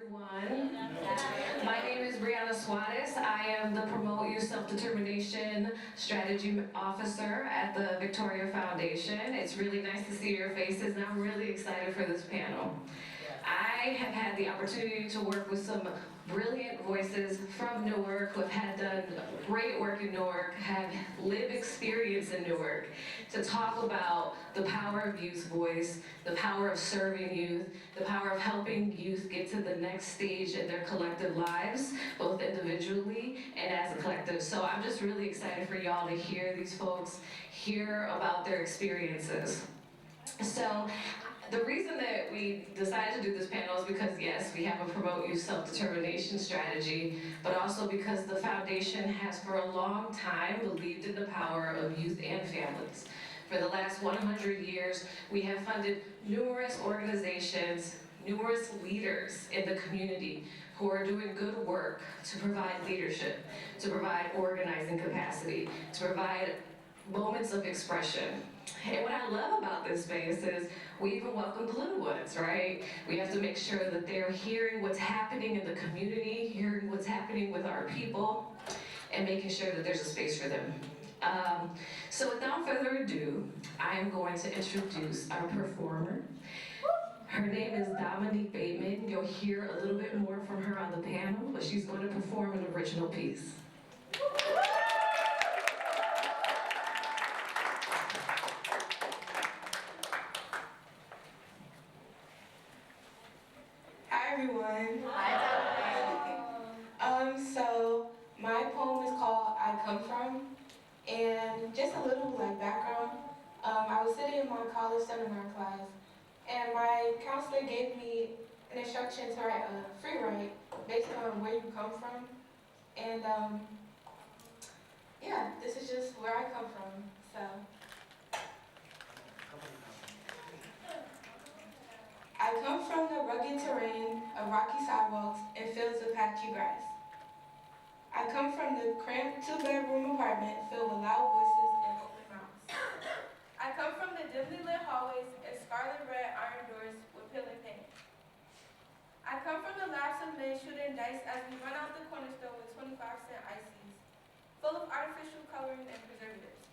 everyone. My name is Brianna Suarez. I am the Promote Youth Self-Determination Strategy Officer at the Victoria Foundation. It's really nice to see your faces, and I'm really excited for this panel. I have had the opportunity to work with some brilliant voices from Newark who have done great work in Newark, have lived experience in Newark, to talk about the power of youth voice, the power of serving youth, the power of helping youth get to the next stage in their collective lives, both individually and as a collective. So I'm just really excited for y'all to hear these folks, hear about their experiences. So the reason that we decided to do this panel is because, yes, we have a Promote Youth Self-Determination strategy, but also because the foundation has for a long time believed in the power of youth and families. For the last 100 years, we have funded numerous organizations, numerous leaders in the community who are doing good work to provide leadership, to provide organizing capacity, to provide moments of expression. And what I love about this space is we even welcome the little ones, right? We have to make sure that they're hearing what's happening in the community, hearing what's happening with our people, and making sure that there's a space for them. So without further ado, I am going to introduce our performer. Her name is Dominique Bateman. You'll hear a little bit more from her on the panel, but she's going to perform an original piece. Hi everyone. Hi. So my poem is called I Come From, and just a little background. I was sitting in my college seminar class, and my counselor gave me an instruction to write a free write based on where you come from, and yeah, this is just where I come from. So. I come from the rugged terrain of rocky sidewalks and fields of patchy grass. I come from the cramped two-bedroom apartment filled with loud voices and open mouths. I come from the dimly lit hallways and scarlet red iron doors with peeling paint. I come from the laughs of men shooting dice as we run out the corner store with 25-cent ices, full of artificial coloring and preservatives.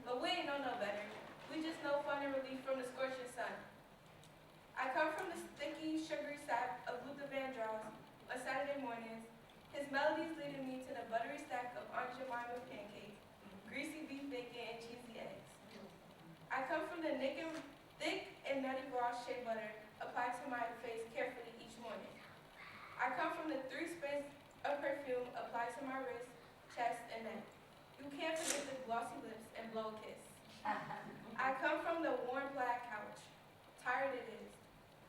But we ain't know no better. We just know fun and relief from the scorching sun. I come from the sticky, sugary sap of Luther Vandross on Saturday mornings, his melodies leading me to the buttery stack of Aunt Jemima pancakes, greasy beef bacon, and cheesy eggs. I come from the thick and nutty raw shea butter applied to my face carefully each morning. I come from the 3 sprays of perfume applied to my wrist, chest, and neck. You can't forget the glossy lips and blow a kiss. I come from the worn black couch. Tired it is.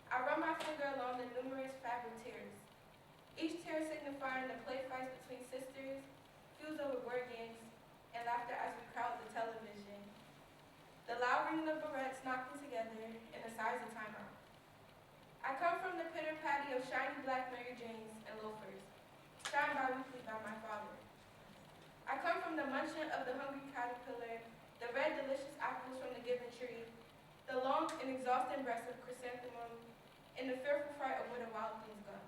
I run my finger along the numerous fabric tears, each tear signifying the play fights between sisters, fused over word games, and laughter as we crowd the television. The loud ringing of barrettes knocking together in the size of timeout. I come from the pitter-patty of shiny black Mary Janes and loafers, shined bi-weekly by my father. I come from the munching of the hungry caterpillar, the red delicious apples from the given tree, the long and exhausting breath of chrysanthemum, and the fearful fright of where the wild things go.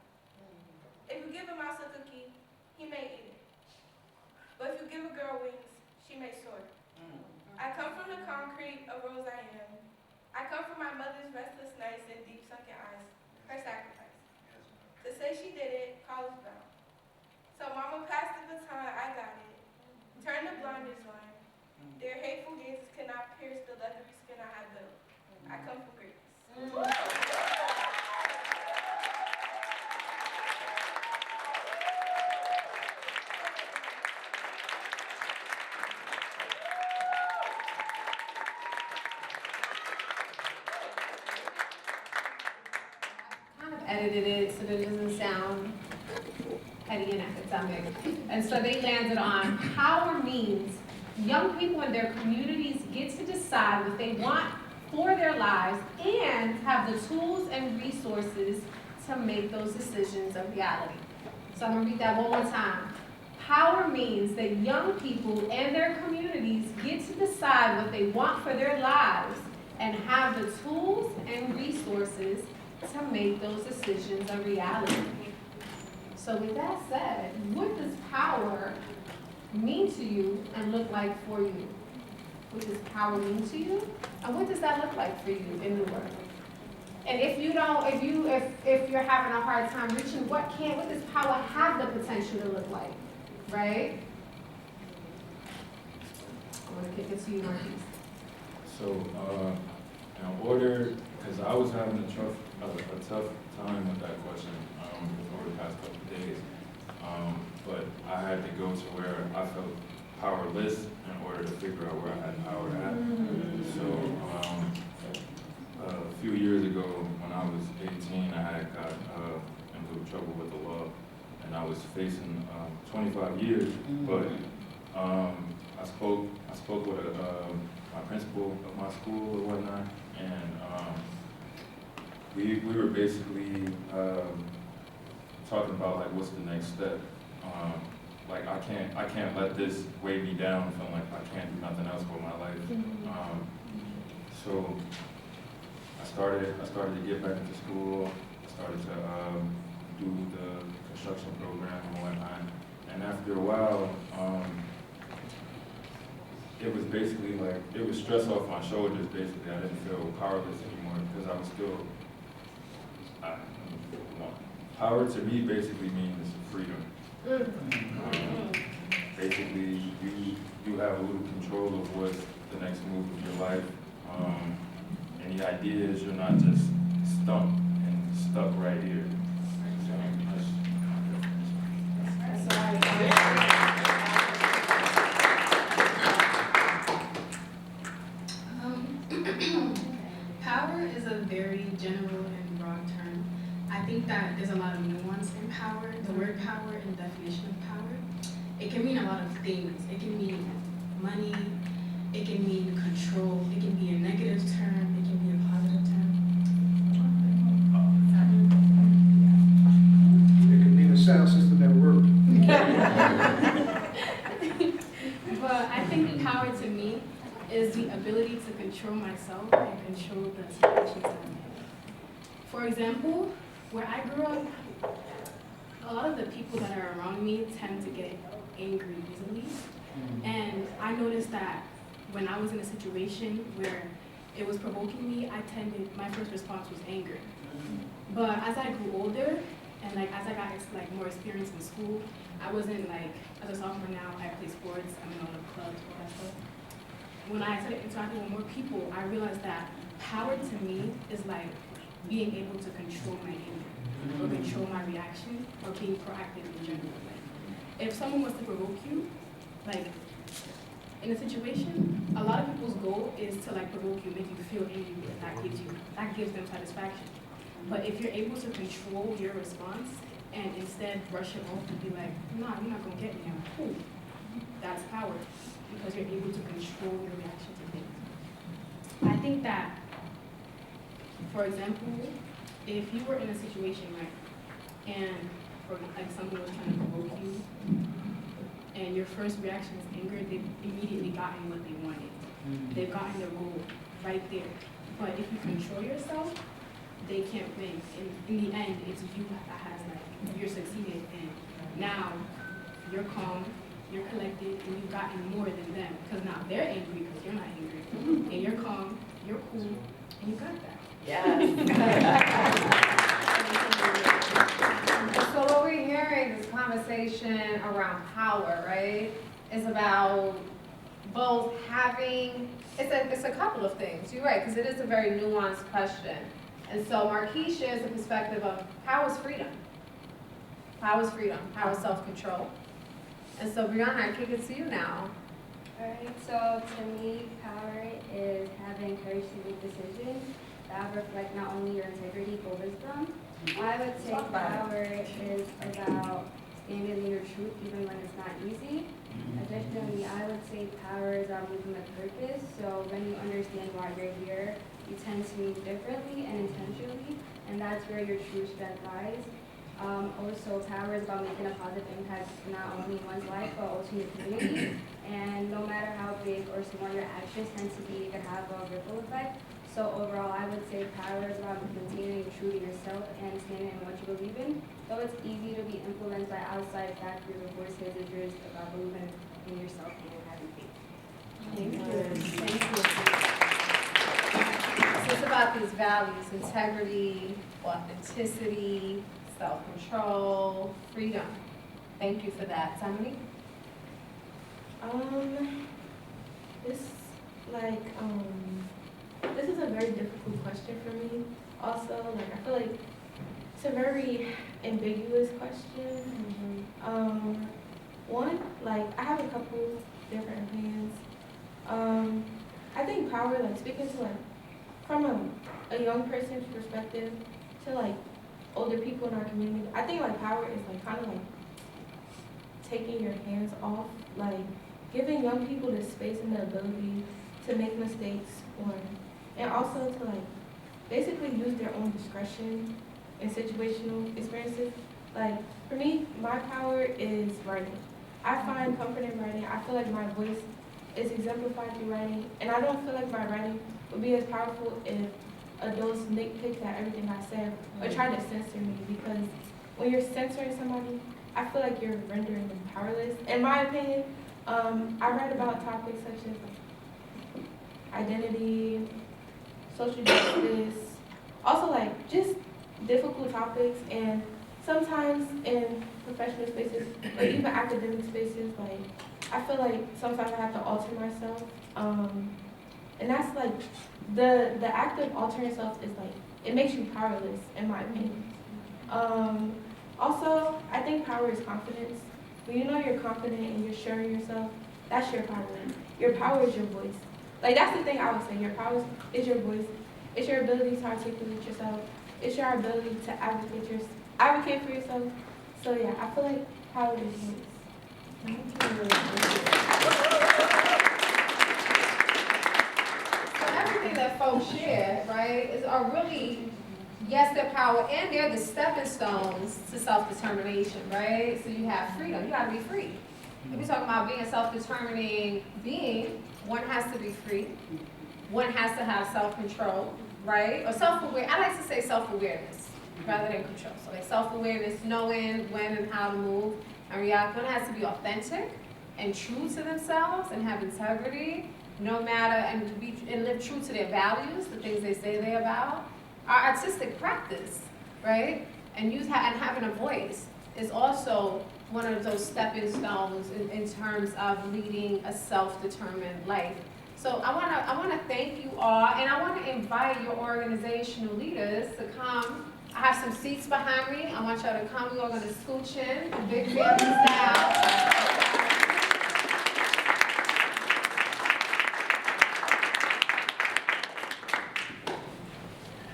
If you give a mouse a cookie, he may eat it. But if you give a girl wings, she may soar. I come from the concrete of rose I am. I come from my mother's restless nights and deep sunken eyes, her sacrifice. To say she did it, college bound. So mama passed the baton, I got it. Turn the blinders on. Their hateful gazes cannot pierce the leathery skin I have built. I come from greatness. Kind of edited it so that it doesn't sound petty and academic. And so they landed on power means young people in their communities get to decide what they want for their lives and have the tools and resources to make those decisions a reality. So I'm going to read that one more time. Power means that young people and their communities get to decide what they want for their lives and have the tools and resources to make those decisions a reality. So with that said, what does power mean to you and look like for you? What does power mean to you? And what does that look like for you in Newark? And if you're having a hard time reaching, what does power have the potential to look like? Right? I'm gonna kick it to you, Marquise. So, in order, because I was having a tough time with that question over the past couple of days, but I had to go to where I felt powerless in order to figure out where I had power at. So, a few years ago, when I was 18, I had got into trouble with the law, and I was facing 25 years. But I spoke with my principal of my school or whatnot, and we were basically talking about like what's the next step. Like I can't let this weigh me down, feeling like I can't do nothing else with my life. So I started to get back into school. I started to do the construction program and whatnot. And after a while, it was basically like, it was stress off my shoulders, basically. I didn't feel powerless anymore because I was still, power to me basically means freedom. Basically, you have a little control of what's the next move of your life. And the idea is you're not just stumped and stuck right here. Power is a very general and broad term. I think that there's a lot of nuance in power. The word power and the definition of power, it can mean a lot of things. It can mean money, it can mean control, it can be a negative term, it can be a positive term. It could mean a sound system that worked. But I think power to me is the ability to control myself and control the situations that I'm in. For example, where I grew up, a lot of the people that are around me tend to get angry easily. And I noticed that when I was in a situation where it was provoking me, my first response was anger. But as I grew older, and as I got more experience in school, I wasn't as a sophomore now, I play sports, I'm in all the clubs, all that stuff. When I started interacting with more people, I realized that power to me is like being able to control my anger, or control my reaction, or being proactive in general. If someone was to provoke you, in a situation, a lot of people's goal is to provoke you, make you feel angry, because that gives them satisfaction. But if you're able to control your response and instead brush it off and be like, nah, you're not gonna get me, I'm cool, that's power, because you're able to control your reaction to things. I think that, for example, if you were in a situation, and someone was trying to provoke you, and your first reaction is anger, they've immediately gotten what they wanted. They've gotten their goal right there. But if you control yourself, they can't win. In the end, it's you that has you're succeeded, and now you're calm, you're collected, and you've gotten more than them. Because now they're angry because you're not angry. And you're calm, you're cool, and you got that. Yes. So what we're hearing, this conversation around power, right, is about both having, it's a couple of things, you're right, because it is a very nuanced question. And so Marquis shares the perspective of power is freedom. Power is freedom, power is self-control. And so Brianna, I kick it to you now. Alright, so to me, power is having courage to make decisions that reflect not only your integrity but wisdom. I would say power is about standing in your truth even when it's not easy. Additionally, I would say power is about moving with purpose. So when you understand why you're here, you tend to move differently and intentionally, and that's where your true strength lies. Also, power is about making a positive impact not only in one's life, but also in the community. And no matter how big or reinforce more, your actions tend to be, you can have a ripple effect. So overall, I would say power is about maintaining true to yourself and standing in what you believe in. Though it's easy to be influenced by outside factors or voices, it's just about believing in yourself and having faith. Thank you. Thank you. So it's about these values: integrity, authenticity, self-control, freedom. Thank you for that. Dominique? This is a very difficult question for me. Also, like, I feel like it's a very ambiguous question. One, like, I have a couple different opinions. I think power, like, speaking to, like, from a young person's perspective to, like, older people in our community, I think, like, power is, like, kind of, like, taking your hands off, like, giving young people the space and the ability to make mistakes, one, and also to, like, basically use their own discretion in situational experiences. Like, for me, my power is writing. I find comfort in writing. I feel like my voice is exemplified through writing, and I don't feel like my writing would be as powerful if adults nitpicked at everything I said or try to censor me, because when you're censoring somebody, I feel like you're rendering them powerless. In my opinion, I write about topics such as identity, social justice, also like just difficult topics, and sometimes in professional spaces or even academic spaces, like I feel like sometimes I have to alter myself, and that's like the act of altering yourself is like it makes you powerless, in my opinion. Also, I think power is confidence. When you know you're confident and you're sure of yourself, that's your power. Your power is your voice. Like, that's the thing I would say. Your power is your voice. It's your ability to articulate yourself. It's your ability to advocate for yourself. So, yeah, I feel like power is voice. Thank you. So everything that folks share, right, are really, yes, their power, and they're the stepping stones to self-determination, right? So you have freedom. You got to be free. If you're talking about being a self-determining being, one has to be free. One has to have self-control, right? Or self-aware. I like to say self-awareness rather than control. So like self-awareness, knowing when and how to move and react. One has to be authentic and true to themselves and have integrity, no matter, and live true to their values, the things they say they're about. Our artistic practice, right? And having a voice is also one of those stepping stones in terms of leading a self-determined life. So I wanna thank you all, and I wanna invite your organizational leaders to come. I have some seats behind me. I want y'all to come. We're all gonna scooch in, big family style.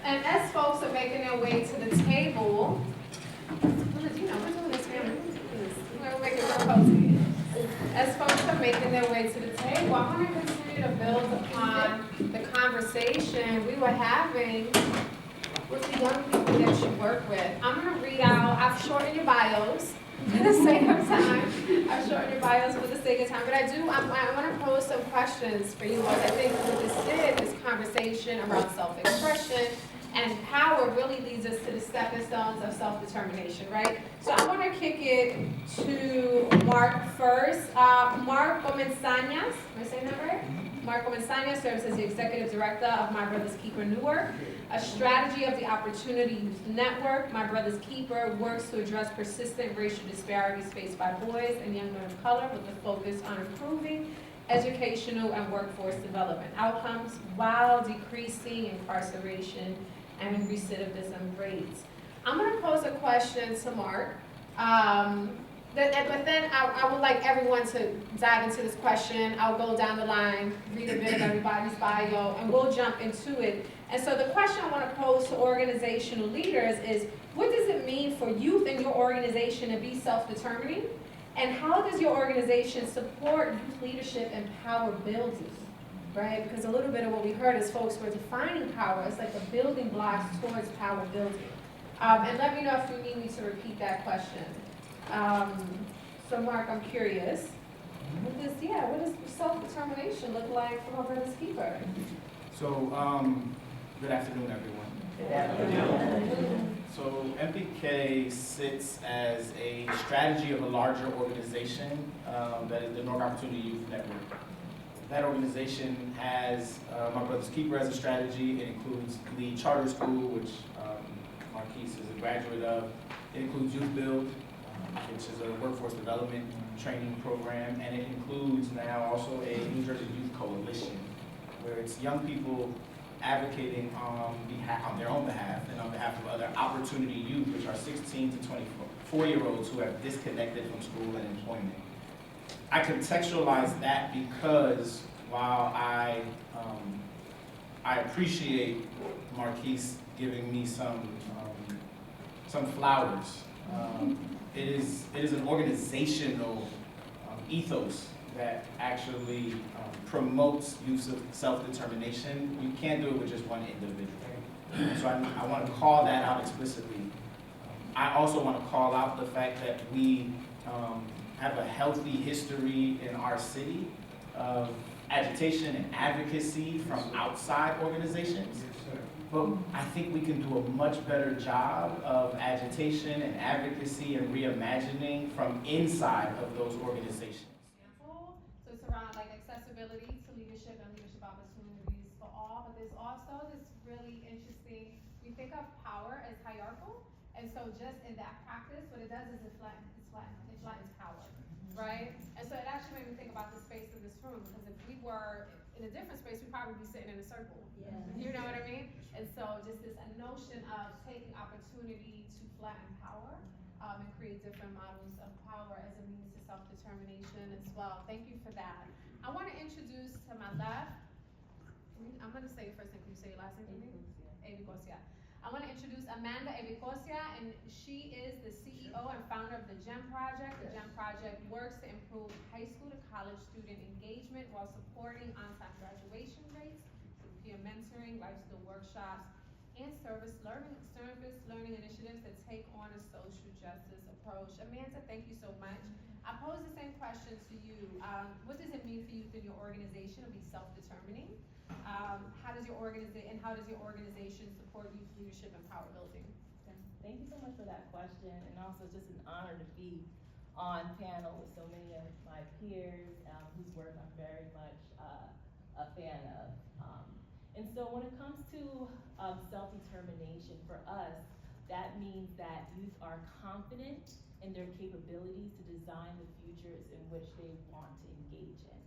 And as folks are making their way to the table, we're doing this, family. We're making it real cozy. As folks are making their way to the table, I want to continue to build upon the conversation we were having with the young people that you work with. I'm going to read out, I've shortened your bios for the sake of time. I've shortened your bios for the sake of time, but I want to pose some questions for you all. I think what this is conversation around self-expression, and power really leads us to the stepping stones of self-determination, right? So I want to kick it to Mark first. Mark Comensañas, am I saying that right? Mark Comensañas serves as the Executive Director of My Brother's Keeper Newark, a strategy of the Opportunity Youth Network. My Brother's Keeper works to address persistent racial disparities faced by boys and young men of color with a focus on improving educational and workforce development outcomes while decreasing incarceration and recidivism rates. I'm going to pose a question to Mark, but then I would like everyone to dive into this question. I'll go down the line, read a bit of everybody's bio, and we'll jump into it. And so the question I want to pose to organizational leaders is, what does it mean for youth in your organization to be self-determining? And how does your organization support youth leadership and power building? Right? Because a little bit of what we heard is folks were defining power. It's like the building blocks towards power building. And let me know if you need me to repeat that question. So Mark, I'm curious. What does self-determination self-determination look like for our brother's keeper? So, good afternoon, everyone. So, MPK sits as a strategy of a larger organization that is the North Opportunity Youth Network. That organization has My Brother's Keeper as a strategy. It includes the charter school, which Marquise is a graduate of. It includes Youth Build, which is a workforce development training program, and it includes now also a New Jersey Youth Coalition, where it's young people advocating on their own behalf and on behalf of other opportunity youth, which are 16 to 24-year-olds who have disconnected from school and employment. I contextualize that because while I appreciate Marquise giving me some flowers, it is an organizational ethos that actually promotes use of self-determination. You can't do it with just one individual. So I want to call that out explicitly. I also want to call out the fact that we have a healthy history in our city of agitation and advocacy from outside organizations. But I think we can do a much better job of agitation and advocacy and reimagining from inside of those organizations. So it's around like accessibility to leadership and leadership opportunities for all, but there's also this really interesting, we think of power as hierarchical, and so just in that practice, what it does is it flattens power, right? And so it actually made me think about the space in this room, because if we were in a different space, we'd probably be sitting in a circle. Yeah. You know what I mean? And so just this a notion of taking opportunity to flatten power and create different models of power as a means to self-determination as well. Thank you for that. I want to introduce to my left, I'm going to say your first name. Can you say your last name for me? Evicosia. I want to introduce Amanda Evicosia, and she is the CEO and founder of the GEM Project. The GEM Project works to improve high school to college student engagement while supporting on-time graduation rates, peer mentoring, life skill workshops, and service learning initiatives that take on a social justice approach. Amanda, thank you so much. I pose the same question to you. What does it mean for youth in your organization to be self-determining? How does your organization support youth leadership and power building? Thank you so much for that question, and also just an honor to be on panel with so many of my peers whose work I'm very much a fan of. And so when it comes to self-determination for us, that means that youth are confident in their capabilities to design the futures in which they want to engage in.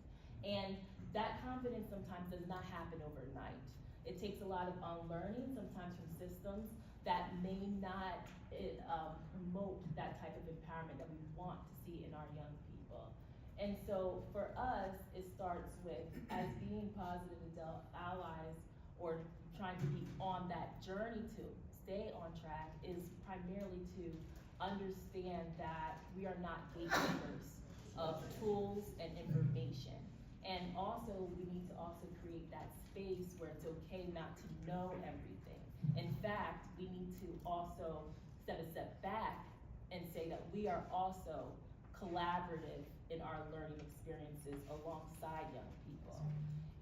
And that confidence sometimes does not happen overnight. It takes a lot of unlearning, sometimes from systems that may not promote that type of empowerment that we want to see in our young people. And so for us, it starts with, as being positive adult allies or trying to be on that journey to stay on track, is primarily to understand that we are not gatekeepers of tools and information. And also, we need to also create that space where it's okay not to know everything. In fact, we need to also set a step back and say that we are also collaborative in our learning experiences alongside young people.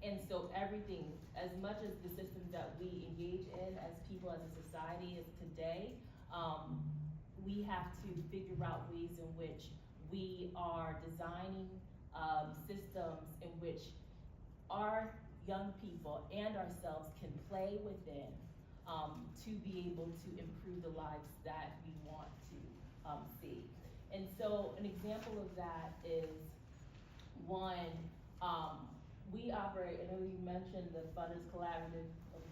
And so everything, as much as the systems that we engage in as people, as a society, is today, we have to figure out ways in which we are designing systems in which our young people and ourselves can play within to be able to improve the lives that we want to see. And so an example of that is one, we operate, I know you mentioned the Funders Collaborative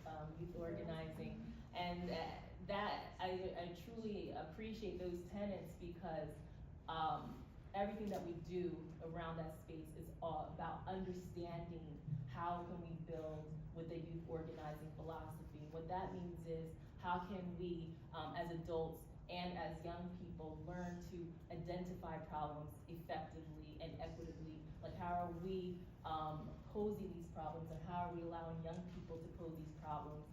of Youth Organizing, and that I truly appreciate those tenets, because everything that we do around that space is all about understanding how can we build with a youth organizing philosophy. What that means is, how can we as adults and as young people learn to identify problems effectively and equitably? Like, how are we posing these problems, and how are we allowing young people to pose these problems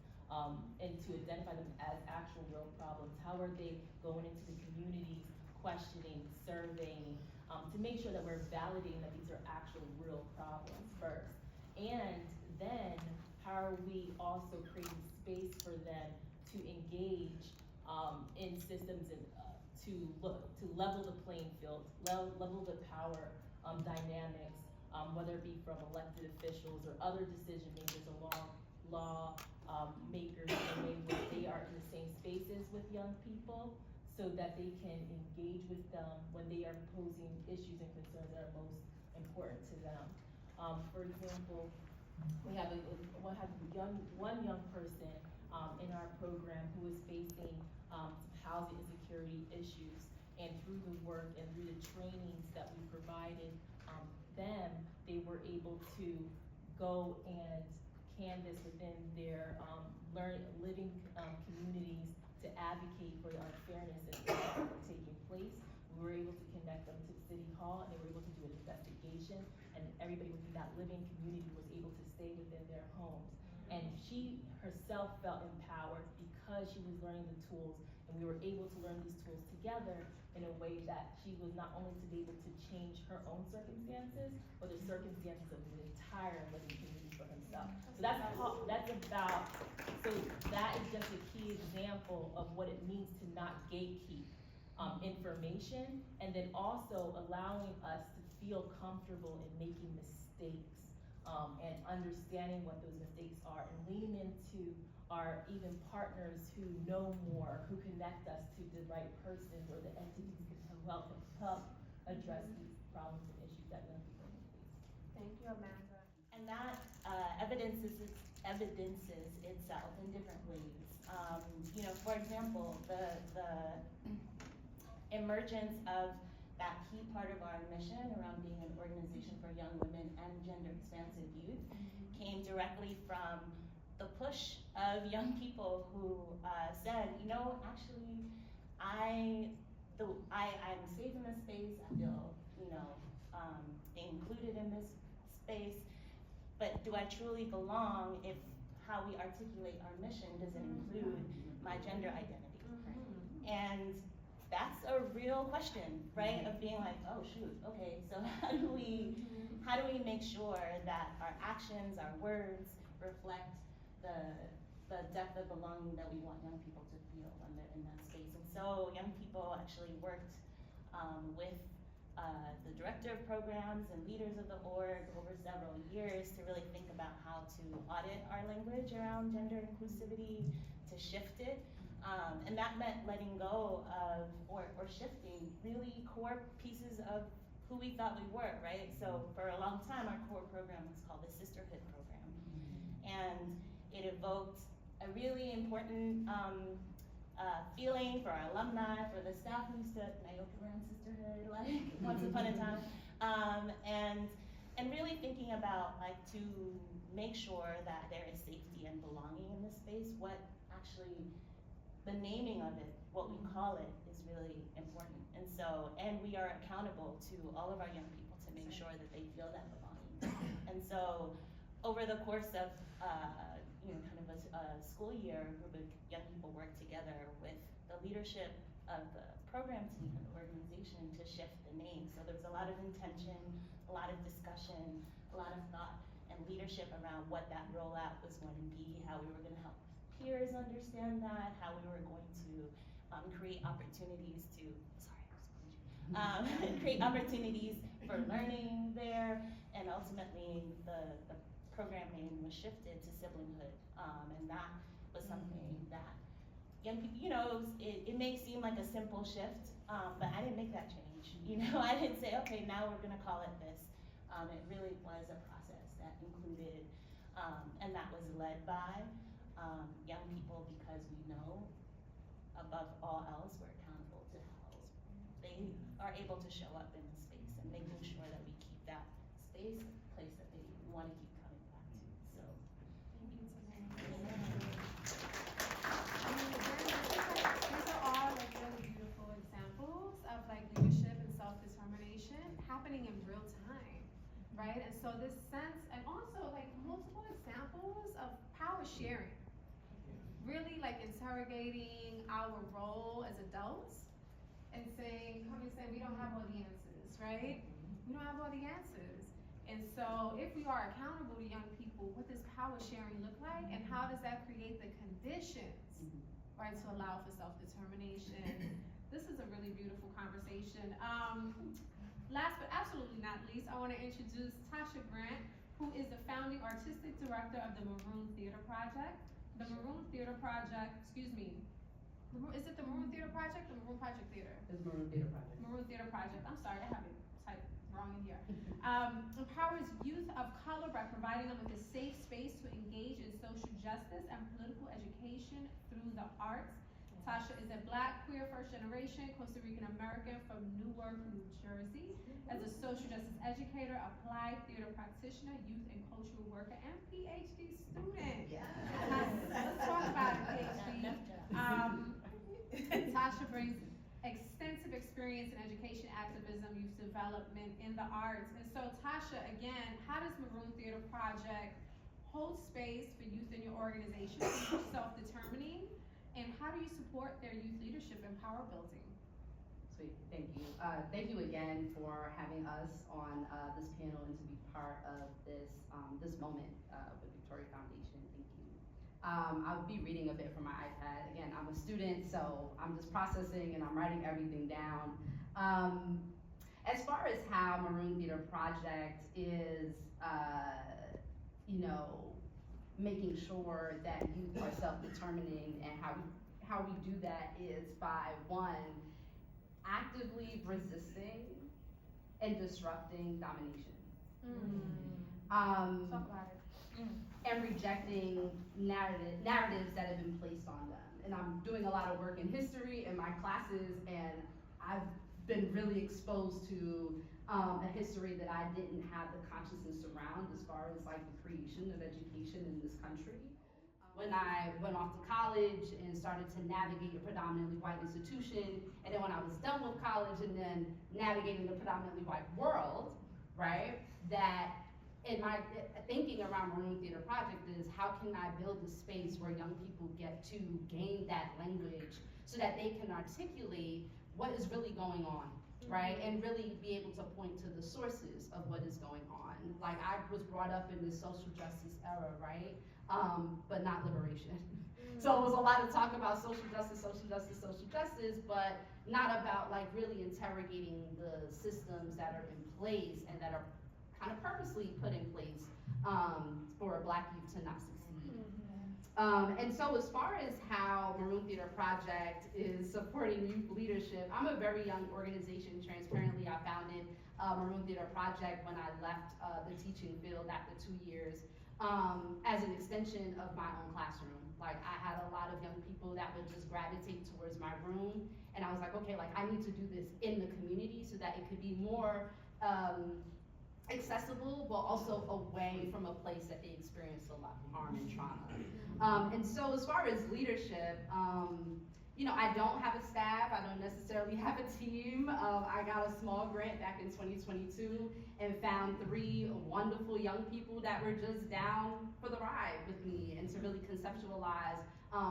and to identify them as actual real problems? How are they going into the communities, questioning, surveying, to make sure that we're validating that these are actual real problems? first? And then how are we also creating space for them to engage in systems and to level the playing field, level the power dynamics, whether it be from elected officials or other decision makers or law makers in a way where they are in the same spaces with young people so that they can engage with them when they are posing issues and concerns that are most important to them. For example, we have one young person in our program who is facing some housing insecurity issues, and through the work and through the trainings that we provided them, they were able to go and canvas within their living communities to advocate for the unfairness that are taking place. We were able to connect them to the city hall, and they were able to do an investigation, and everybody within that living community was able to stay within their homes. And she herself felt empowered because she was learning the tools, and we were able to learn these tools together in a way that she was not only to be able to change her own circumstances, but the circumstances of the entire living community for himself. So that is just a key example of what it means to not gatekeep information, and then also allowing us to feel comfortable in making mistakes. And understanding what those mistakes are, and leaning into our even partners who know more, who connect us to the right persons or the entities that can help address these problems and issues that young people face. Thank you, Amanda. And that evidences itself in different ways. For example, the emergence of that key part of our mission around being an organization for young women and gender expansive youth came directly from the push of young people who said, actually, I'm safe in this space, I feel, included in this space, but do I truly belong if how we articulate our mission doesn't include my gender identity? And that's a real question, right? Of being like, oh shoot, okay, so how do we make sure that our actions, our words reflect the depth of belonging that we want young people to feel when they're in that space? And so young people actually worked with the director of programs and leaders of the org over several years to really think about how to audit our language around gender inclusivity, to shift it. And that meant letting go of, or shifting really core pieces of who we thought we were, right? So for a long time, our core program was called the Sisterhood Program. And it evoked a really important feeling for our alumni, for the staff who used to, around sisterhood, like once upon a time. And really thinking about to make sure that there is safety and belonging in this space, what actually, the naming of it, what we call it, is really important. And we are accountable to all of our young people to make sure that they feel that belonging. And so over the course of kind of a school year, a group of young people worked together with the leadership of the program team and the organization to shift the name. So there was a lot of intention, a lot of discussion, a lot of thought and leadership around what that rollout was going to be, how we were going to help peers understand that, how we were going to create opportunities to, create opportunities for learning there, and ultimately the program name was shifted to siblinghood, and that was something that young people, it may seem like a simple shift, but I didn't make that change. I didn't say, okay, now we're gonna call it this. It really was a process that included, and that was led by young people, because we know above all else we're accountable to how they are able to show up in the space, and making sure that we keep that space a place that they want to keep coming back to. So Thank you so much. These are all really beautiful examples of leadership and self-determination happening in real time, right? And so this sense, and also multiple examples of power sharing, really interrogating our role as adults and saying we don't have all the answers, right? We don't have all the answers. And so if we are accountable to young people, what does power sharing look like? And how does that create the conditions, right, to allow for self-determination? This is a really beautiful conversation. Last but absolutely not least, I want to introduce Tasha Grant, who is the founding artistic director of the Maroon Theater Project. The Maroon Theater Project, excuse me, is it the Maroon Theater Project or Maroon Project Theater? It's Maroon Theater Project. Maroon Theater Project, I'm sorry, I have it typed wrong in here. Empowers youth of color by providing them with a safe space to engage in social justice and political education through the arts. Tasha is a Black, queer, first generation Costa Rican American from Newark, New Jersey. As a social justice educator, applied theater practitioner, youth and cultural worker, and PhD student. Yeah. Let's talk about it, PhD. Tasha brings extensive experience in education, activism, youth development, in the arts. And so Tasha, again, how does Maroon Theater Project hold space for youth in your organization for self-determining? And how do you support their youth leadership and power building? Sweet, thank you. Thank you again for having us on this panel and to be part of this this moment with Victoria Foundation. Thank you. I'll be reading a bit from my iPad. Again, I'm a student, so I'm just processing and I'm writing everything down. As far as how Maroon Theater Project is, making sure that youth are self-determining, and how we do that is by, one, actively resisting and disrupting domination. Talk about it. And rejecting narratives that have been placed on them. And I'm doing a lot of work in history in my classes, and I've been really exposed to a history that I didn't have the consciousness around as far as like the creation of education in this country. When I went off to college and started to navigate a predominantly white institution, and then when I was done with college and then navigating the predominantly white world, right, that in my thinking around Maroon Theater Project is how can I build a space where young people get to gain that language so that they can articulate what is really going on, right? And really be able to point to the sources of what is going on. Like, I was brought up in this social justice era, right? But not liberation. So it was a lot of talk about social justice, but not about like really interrogating the systems that are in place and that are kind of purposely put in place for Black youth to not succeed. And so as far as how Maroon Theater Project is supporting youth leadership, I'm a very young organization. Transparently, I founded Maroon Theater Project when I left the teaching field after 2 years as an extension of my own classroom. Like, I had a lot of young people that would just gravitate towards my room, and I was like, okay, like I need to do this in the community so that it could be more accessible, but also away from a place that they experienced a lot of harm and trauma. And so as far as leadership, I don't have a staff, I don't necessarily have a team. I got a small grant back in 2022 and found 3 wonderful young people that were just down for the ride with me and to really conceptualize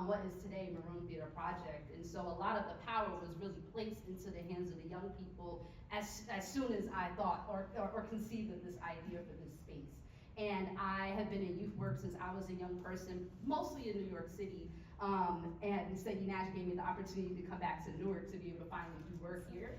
what is today Maroon Theater Project. And so a lot of the power was really placed into the hands of the young people as soon as I thought or conceived of this idea for this space. And I have been in youth work since I was a young person, mostly in New York City. And St. Eugene gave me the opportunity to come back to Newark to be able to finally do work here.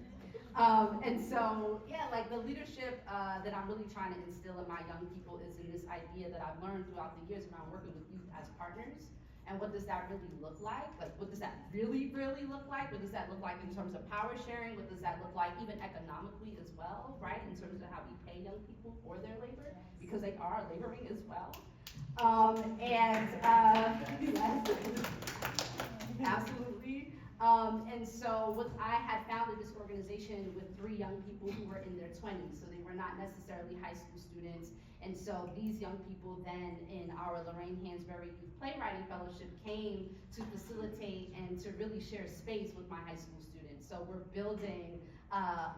And so, yeah, like the leadership that I'm really trying to instill in my young people is in this idea that I've learned throughout the years around working with youth as partners. And what does that really look like? Like, what does that really, really look like? What does that look like in terms of power sharing? What does that look like even economically as well, right? In terms of how we pay young people for their labor, because they are laboring as well. Absolutely. And so I had founded this organization with 3 young people who were in their 20s, so they were not necessarily high school students. And so these young people then in our Lorraine Hansberry Youth Playwriting Fellowship came to facilitate and to really share space with my high school students. So we're building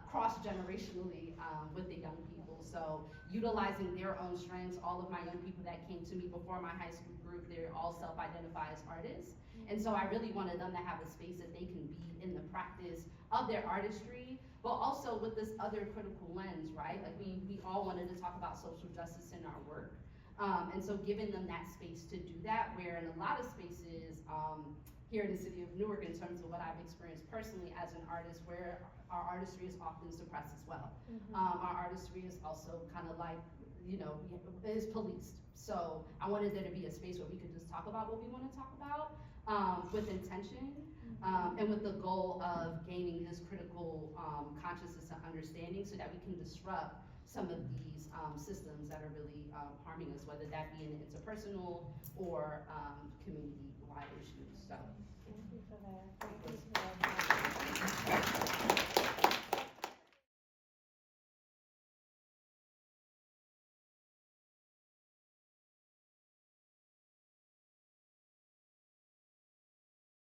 cross-generationally with the young people. So utilizing their own strengths, all of my young people that came to me before my high school group, they're all self-identify as artists. And so I really wanted them to have a space that they can be in the practice of their artistry, but also with this other critical lens, right? Like we all wanted to talk about social justice in our work. And so giving them that space to do that, where in a lot of spaces here in the city of Newark, in terms of what I've experienced personally as an artist, where our artistry is often suppressed as well. Our artistry is also kind of like, you know, is policed. So I wanted there to be a space where we could just talk about what we want to talk about with intention and with the goal of gaining this critical consciousness and understanding so that we can disrupt some of these systems that are really harming us, whether that be in interpersonal or community-wide issues. So. Thank you for that. Thank you for that.